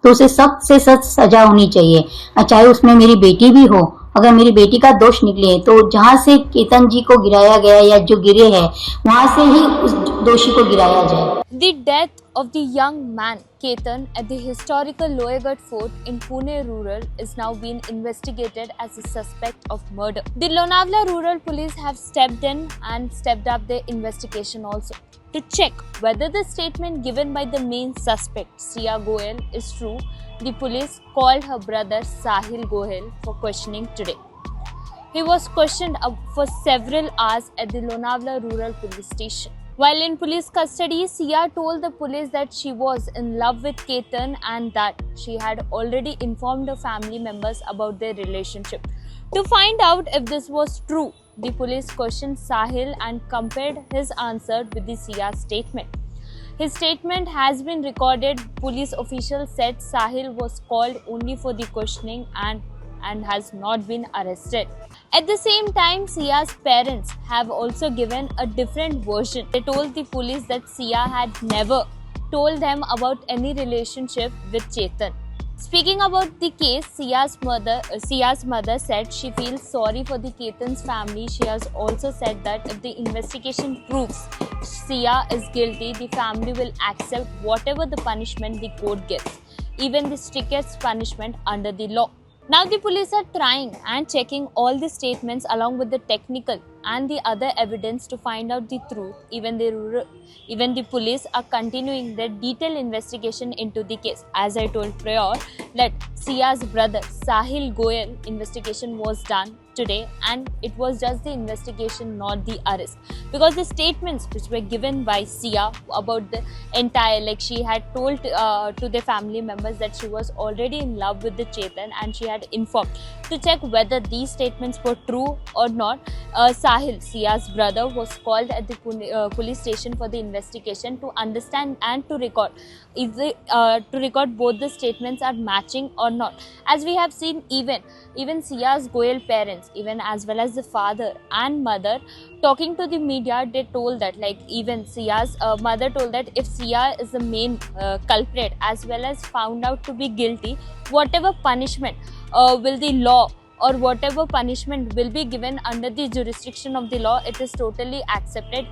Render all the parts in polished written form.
तो उसे सख्त से सख्त सजा होनी चाहिए, चाहे उसमें मेरी बेटी भी हो। अगर मेरी बेटी का दोष निकले तो जहाँ से केतन जी को गिराया गया या जो गिरे हैं वहां से ही उस दोषी को गिराया जाए। The death of the young man Ketan at the historical Loyagarh Fort in Pune rural is now being investigated as a suspect of murder. The Lonavala Rural Police have stepped in and stepped up their investigation also to check whether the statement given by the main suspect Sia Goel is true. The police called her brother Sahil Goel for questioning today. He was questioned for several hours at the Lonavala Rural Police Station. While in police custody, Sia told the police that she was in love with Ketan and that she had already informed her family members about their relationship. To find out if this was true, the police questioned Sahil and compared his answer with the Sia's statement. His statement has been recorded. Police officials said Sahil was called only for the questioning and has not been arrested. At the same time, Sia's parents have also given a different version. They told the police that Sia had never told them about any relationship with Chetan. Speaking about the case, Sia's mother said she feels sorry for the Ketan's family. She has also said that if the investigation proves Sia is guilty, the family will accept whatever the punishment the court gives, even the strictest punishment under the law. Now the police are trying and checking all the statements along with the technical and the other evidence to find out the truth. Even the police are continuing their detailed investigation into the case. As I told prior, that Sia's brother Sahil Goel investigation was done today, and it was just the investigation, not the arrest, because the statements which were given by Sia about the entire, like she had told to the family members that she was already in love with the Chetan and she had informed. To check whether these statements were true or not, Sahil, Sia's brother, was called at the police station for the investigation to understand and to record if both the statements are matching or not. As we have seen, even Sia's Goel parents, even as well as the father and mother, talking to the media, they told that, like, even Sia's mother told that if Sia is the main culprit as well as found out to be guilty, whatever punishment will the law or whatever punishment will be given under the jurisdiction of the law, it is totally accepted.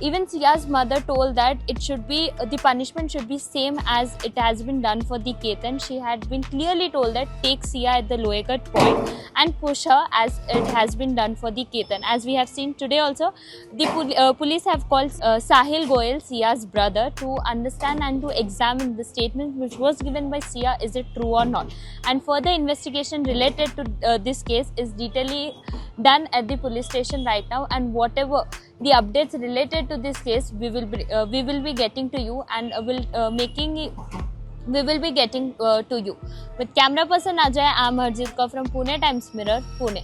Even Sia's mother told that it should be, the punishment should be same as it has been done for the Ketan. She had been clearly told that take Sia at the Loyagarh point and push her as it has been done for the Ketan. As we have seen today also, the police have called Sahil Goel, Sia's brother, to understand and to examine the statement which was given by Sia, is it true or not. And further investigation related to this case is detailedly done at the police station right now, and whatever the updates related to this case we will be getting to you, and we will be getting to you. With camera person Ajay, I am Harjit Kaur from Pune Times Mirror, Pune.